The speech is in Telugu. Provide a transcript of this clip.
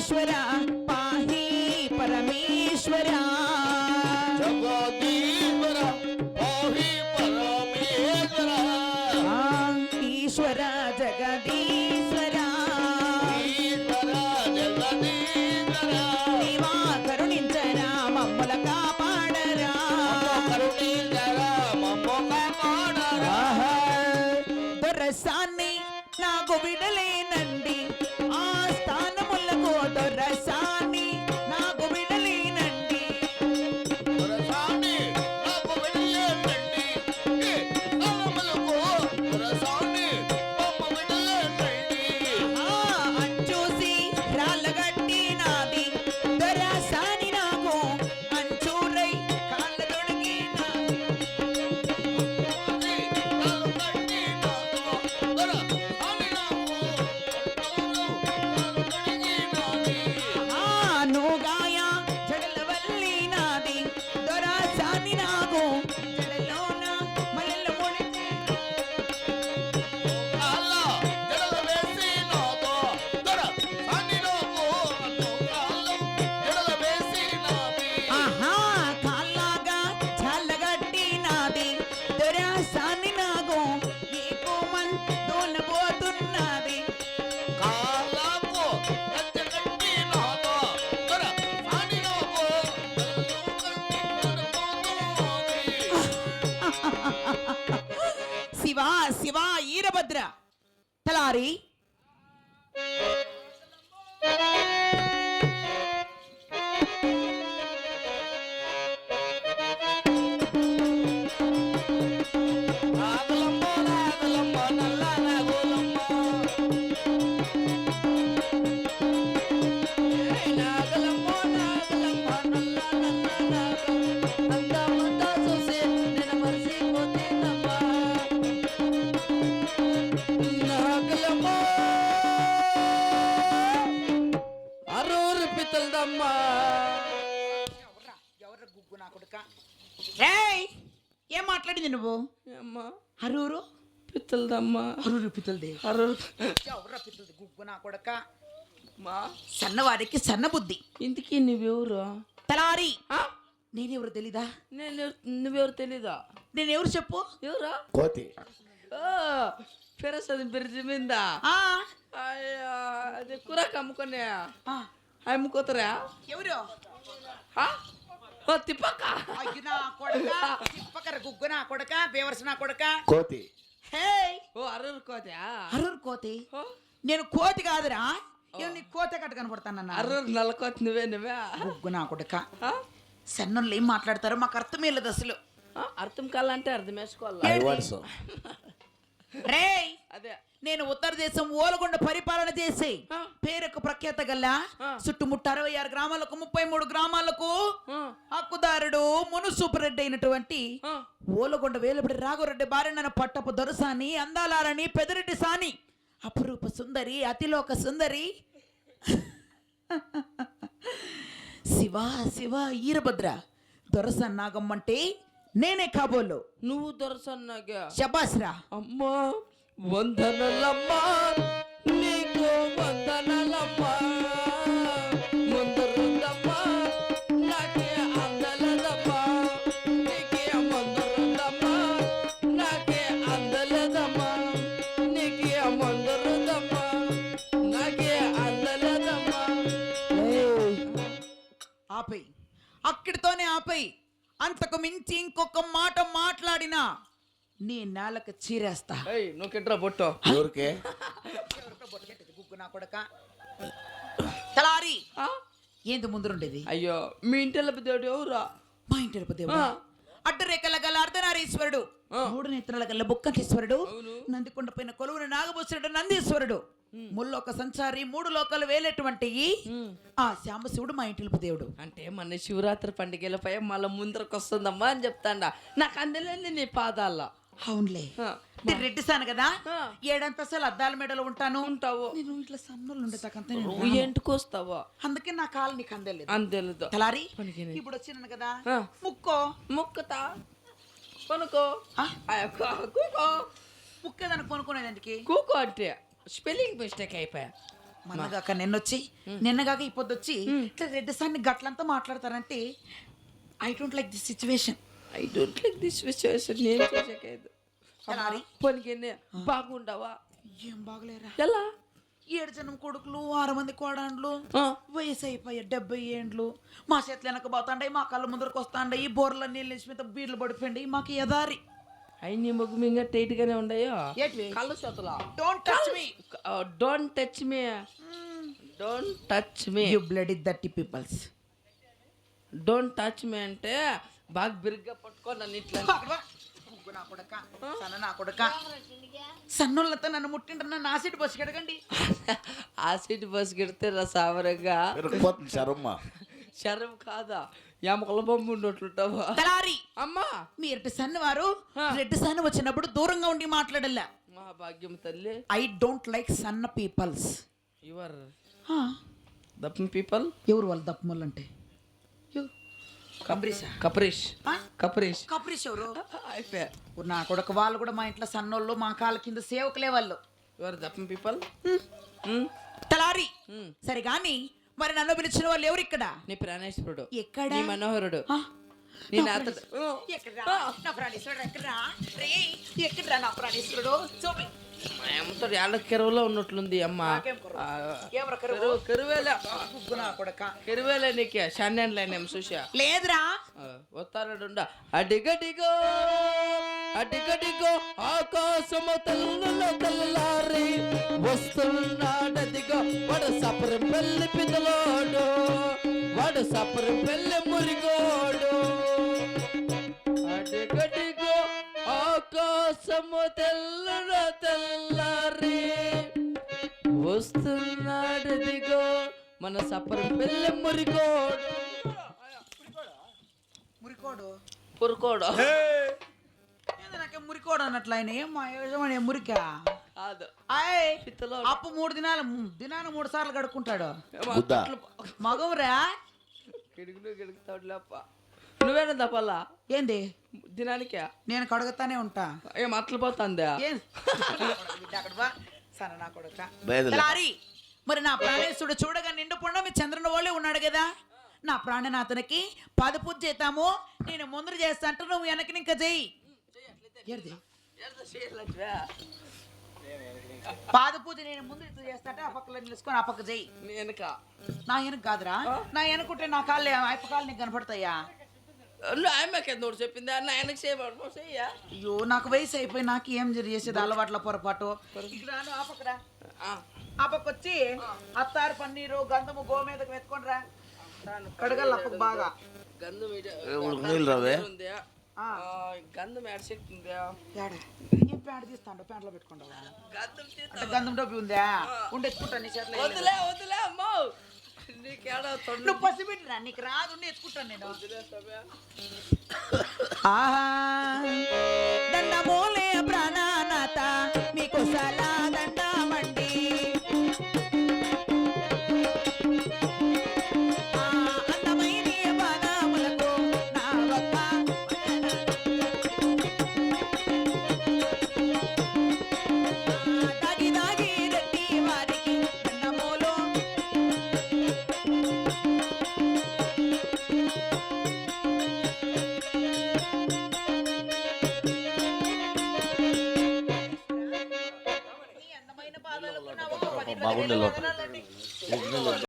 జగదీశ్వర పాహి పరమేశ్వర జగదీశ్వర పాహి పరమేశ్వర ఈశ్వర జగదీశ్వర ఈశ్వర జగదీశ్వర నీవా కరుణించరా మమ్మల కాపాడరా కరుణించరా మమ్మ కాపాడరా దొరసాన్ని నాకు విడలేనండి ఆ స్థానములకు దొరసాన్ని నాకు విడలేనండి దొరసాని నాకు విడలేనండి దొరసాని మమ్మ విడలేనండి అంచూసి రాళ్ళగట్టి నాది దొరసాని నాకు అంచూరై కాళ్ళ తొడిగి నూగాయ జడలవల్లి నాది దొరసాని నాకు జడలోన మల్లెల ముడిచి ఆహా కాళ్ళగా చల్లగట్టి నాది దొరసాని నాకు ఈ కోమన్ దోలబోతున్నది శివ శివ ఈరభద్ర తలారి రేయ్ ఏం మాట్లాడింది నువ్వు హరూరు పిత్తలదమ్మా హరూరు పిత్తలదే అరరు ఎవర్రా పిత్తలది గుగ్గు నా కొడక మా సన్నవాడికి సన్న బుద్ధి ఇంటికి నువ్వెవరు తలారి నేనెవరు తెలీదా నువ్వెవరు తెలీదా నేనెవరు చెప్పు ఎవరా కోతి పెరసది బ్రిడ్జ్ మీద ఆ అయ్యా అది కూరకు అమ్ముకునే ఆ, అమ్ముకోతరా ఎవరు ఓ తిప్పక్క అయ్యో నా కొడక తిప్పకర గుగ్గు నా కొడక బేవర్స్ నా కొడక కోతి హే ఓ అర్రరు కోతా హరూరు కోతి నేను కోతి కాదురా ఏం నీ కోత కట్ట కనపడతానన్నా అర్రరు నల్లకోతి నువ్వే గుగ్గు నా కొడక సన్నోళ్ళు ఏం మాట్లాడతారో మాకు అర్థమే లేదు అసలు అర్థం కావాలంటే అర్థం వేసుకోవాలి రేయ్ అదే నేను ఉత్తర దేశం ఓలగొండ పరిపాలన చేసి పేరుకు ప్రఖ్యాత గల్లా చుట్టుముట్టు 66 గ్రామాలకు 33 గ్రామాలకు హక్కుదారుడు మునుసూపరెడ్డి అయినటువంటి ఓలగొండ వేలుబడి రాఘవరెడ్డి భార్య పట్టపు దొరసాని అందాలారని పెదరెడ్డి సాని అపురూప సుందరి అతిలోక సుందరి శివ శివ ఈరభద్ర దొరసాని నాగమ్మంటే నేనే కాబోలు నువ్వు దొరసన్నాగా శబాస్రా అమ్మా వందనలమ్మా నీకు వందనలమ్మా ముందరుందమ్మా నాకే అందలదమ్మా నీకే ముందరుందమ్మా నాకే అందలదమ్మా నీకే ముందరుందమ్మా నాకే అందలదమ్మా ఆపై అక్కడితోనే ఆపై అంతకు మించి ఇంకొక మాట మాట్లాడినా నీ నేలకు చీరేస్తా నువ్వు కిట్రా పొట్టు ఎవరికే గుగ్గు నా కొడక తలారి ఏంది ముందుండేది అయ్యో మీ ఇంటి దేవుడు ఎవరా మా ఇంటి దేవుడు అడ్డరేఖల గల అర్ధనారీశ్వరుడు 3 నేత్రాల గల బుక్కంటేశ్వరుడు నందికొండ పైన కొలువుని నాగభూషణుడు నందీశ్వరుడు ముల్లోక సంచారి 3 లోకాలు వేలేటువంటి ఆ శ్యామశివుడు మా ఇంటి దేవుడు అంటే మన శివరాత్రి పండుగలపై మళ్ళీ ముందరకు వస్తుందమ్మా అని చెప్తాండా నాకు అందలేని నీ పాదాల్లో అవునులే నేను రెడ్డిసాను కదా 7 అంతస్తుల అద్దాల మెడలో ఉంటాను ఉంటావు నేను ఇట్లా సన్నోళ్ళు ఉండేదాకంతా నువ్వు ఎంటుకు వస్తావో అందుకే నా కాలు నీకు అందలేదు అందలేదు తలారి ఇప్పుడు వచ్చినాను కదా ముక్కో ముక్కుతా కొనుకో కూకో ముక్కేదాన్ని కొనుక్కునేదానికి కూకో అంటే స్పెల్లింగ్ మిస్టేక్ అయిపోయా మనగాక నిన్నొచ్చి నిన్నగాక ఈ పొద్దు వచ్చి ఇట్లా రెడ్డి సార్ని గట్లంతా మాట్లాడతారంటే I don't like this situation. I don't like this situation. నేను చేసేకేదు ఎలారి? పనికి బాగుండవా? ఏం బాగలేరా? ఎలా? 7 జనం కొడుకులు 6 మంది కోడాండ్లు ఆ, వయసు అయిపోయా 70 ఏండ్లు మా చేతులు వెనక పోతాండయి మా కళ్ళ ముందరకు వస్తాండయి బోర్ల నీళ్ళు నిలిచిపోతే బీర్లు పడిపోయింది మాకు ఎదారి. అయి నీ ముగ్గు మింగ టైట్ గానే ఉండయో ఏంటివి? కళ్ళు చేతులా. Don't touch me. Don't touch me. Don't touch me. You bloody దట్టి పీపుల్స్. డోంట్ టచ్ మీ అంటే బాగా బిరుగ్గా పట్టుకో నన్ను ఇట్లా. నా కొడక సన్న నా కొడక సన్నోళ్ళతో నన్ను ముట్టింటారు నన్ను ఆసిడ్ బస్సు కడగండి. ఆసిడ్ బస్ గిడితే సావరంగా ఇరుక్కుపోతుంది శరమ్మ. శరం కాదా ఎమకల బొమ్మ ఉన్నట్లుంటావా? తలారి అమ్మా మీ రెడ్డి సన్న వారు రెడ్డి సన్న వచ్చినప్పుడు దూరంగా ఉండి మాట్లాడల్లా. మహాభాగ్యం తల్లి. ఐ డోంట్ లైక్ సన్న పీపుల్స్. యువర్ దప్పం పీపుల్. ఎవరు వాళ్ళు దప్పమల్లు అంటే? కప్రీషా? కపరీష్. ఆ? కపరీష్. కప్రీష్ ఎవరు? అయిపోయా. నా కొడుకు వాళ్ళు కూడా మా ఇంట్లో సన్నోళ్ళు మా కాళ్ళ కింద సేవకులే వాళ్ళు. యువర్ దప్పం పీపుల్. తలారి సరే గాని మరి నన్ను పిలిచిన వాళ్ళు ఎవరు ఇక్కడ? నీ ప్రాణేశ్వరుడు. ఎక్కడ? నీ మనోహరుడు. ఆ? నీ నాత ఎక్కడ్రా? నా ప్రాణేశ్వరుడు ఎక్కడ్రా? రేయ్, ఎక్కడ్రా నా ప్రాణేశ్వరుడు? చూపి. మా అమ్మతో ఏళ్ళ కెరువులో ఉన్నట్లుంది అమ్మ. నాకేం కరువు? ఏమరా కరువు? కెరువేలే. గుగ్గు నా కొడక. కెరువేలే నీకే షన్నెండ్లేనేం చూసా. లేదురా వస్తారడుండా. అడిగడిగో అడిగడిగో ఆకాశము తెల్లలో తెల్లారి వస్తున్నాడదిగో వాడు సపరి పెళ్లి పిదలోడు వాడు సపరి పెళ్లి మురిగోడు. అడిగడిగో ఆకాశము తెల్లలో తెల్లారి వస్తున్నాడదిగో మన సపరి పెళ్లి మురిగోడు. మురికోడు పురుకోడు ఏదో నాకే మురికోడు అన్నట్లు ఆయన ఏం మా యజమాని మురికా కాదు. ఆయ్ పిత్తలో అప్పు 3 దినాలు 3 సార్లు కడుక్కుంటాడు బుద్ధ. మగవురా. గిడుగుతాడు లేప్ప. నువ్వేనా తప్పల్లా ఏంది దినానికే? నేను కడుగుతానే ఉంటా. ఏం అట్ల పోతుందా? ఏం అక్కడ బా సన్న నా కొడుక. బయలుదేరు. తలారి మరి నా ప్రాణేశ్వరుడు చూడగా నిండు పుండ మీ చంద్రుని వాళ్ళే ఉన్నాడు కదా. నా ప్రాణనాథనికి 10 పూజ చేద్దాము. నేను ముందర చేస్తా అంటే నువ్వు వెనక్కి ఇంకా చెయ్యి. ఏది 10 పూజ నేను ముందు ఇట్లా చేస్తా అంటే ఆ పక్కలో నిలుచుకొని ఆ పక్క చెయ్యి. వెనక నా వెనక కాదురా, నా వెనకుంటే నా కాళ్ళు అయిప కాళ్ళు నీకు కనపడతాయా? ఆమెకి ఎందుకు చెప్పింది అన్న ఆయనకు చేయబడు చెయ్యా. అయ్యో నాకు వయసు అయిపోయి నాకు ఏం చేసేది అలవాట్ల పొరపాటు. ఇక్కడ రాను, ఆ పక్కరా, ఆ పక్క వచ్చి అత్తారు పన్నీరు గంధము గోమేదకు వెతుకొని రా. కడగల అప్పకు బాగా గంధం ఉడుకు నీళ్ళు రావే. గంధం ఏడ్చెక్కిందా? ఏం ప్యాంట్ తీస్తాండో ప్యాంట్లో పెట్టుకుంటావా? గంధం అంటే గంధం డబ్బు ఉందా? ఉండి ఎత్తుకుంటా నీ చేతిలో. వదిలే వదిలే అమ్మో నీకేడా తొండ. నువ్వు పసిబిడ్డరా, నీకు రాదు, ఉండి ఎత్తుకుంటాను నేను. దండమోలే ప్రాణనాథ మీకు సలా దండమండి. అందమైన పదములకు నా ఒక్క దాగి దాగి రెడ్డి వారికి దండమోలు. అందమైన పాదాలకు నా ఒక్క 10 బాగుండే వదనాలండి.